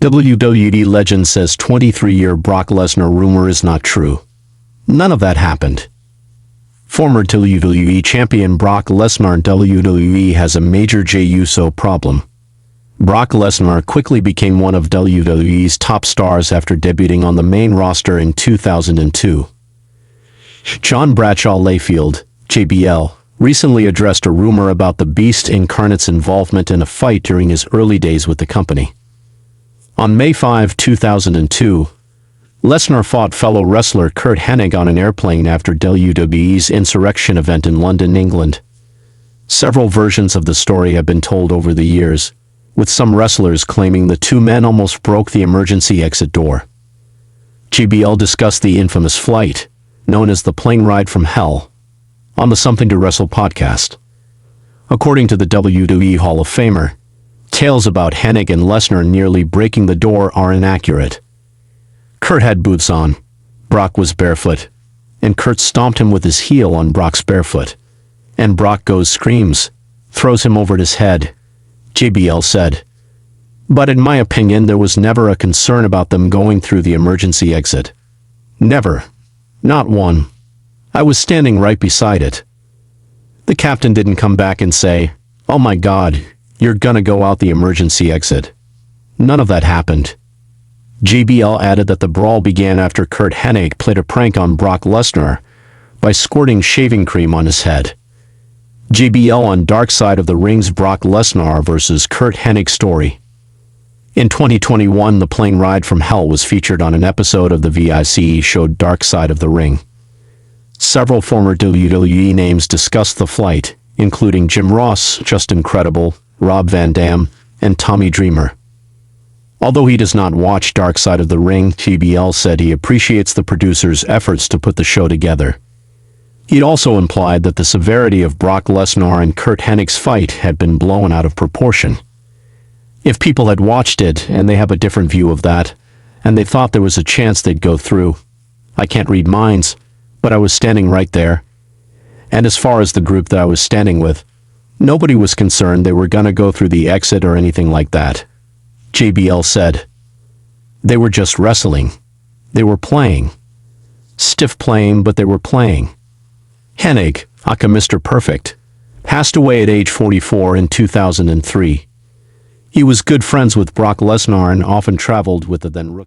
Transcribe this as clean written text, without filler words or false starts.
WWE legend says 23-year Brock Lesnar rumor is not true. None of that happened. Former WWE champion Brock Lesnar in WWE has a major Jey Uso problem. Brock Lesnar quickly became one of WWE's top stars after debuting on the main roster in 2002. John Bradshaw Layfield, JBL, recently addressed a rumor about the Beast Incarnate's involvement in a fight during his early days with the company. On May 5, 2002, Lesnar fought fellow wrestler Curt Hennig on an airplane after WWE's Insurrection event in London, England. Several versions of the story have been told over the years, with some wrestlers claiming the two men almost broke the emergency exit door. JBL discussed the infamous flight, known as the plane ride from hell, on the Something to Wrestle podcast. According to the WWE Hall of Famer, tales about Hennig and Lesnar nearly breaking the door are inaccurate. Curt had boots on, Brock was barefoot, and Curt stomped him with his heel on Brock's barefoot. And Brock screams, throws him over his head, JBL said. But in my opinion, there was never a concern about them going through the emergency exit. Never. Not one. I was standing right beside it. The captain didn't come back and say, "Oh my God, you're gonna go out the emergency exit." None of that happened. JBL added that the brawl began after Curt Hennig played a prank on Brock Lesnar by squirting shaving cream on his head. JBL on Dark Side of the Ring's Brock Lesnar vs. Curt Hennig story. In 2021, the plane ride from hell was featured on an episode of the VICE show Dark Side of the Ring. Several former WWE names discussed the flight, including Jim Ross, Justin Credible, Rob Van Dam, and Tommy Dreamer. Although he does not watch Dark Side of the Ring, JBL said he appreciates the producers' efforts to put the show together. He'd also implied that the severity of Brock Lesnar and Curt Hennig's fight had been blown out of proportion. If people had watched it and they have a different view of that, and they thought there was a chance they'd go through, I can't read minds, but I was standing right there. And as far as the group that I was standing with, nobody was concerned they were gonna go through the exit or anything like that. JBL said. They were just wrestling. They were playing. Stiff playing, but they were playing. Hennig, aka Mr. Perfect, passed away at age 44 in 2003. He was good friends with Brock Lesnar and often traveled with the then rookie.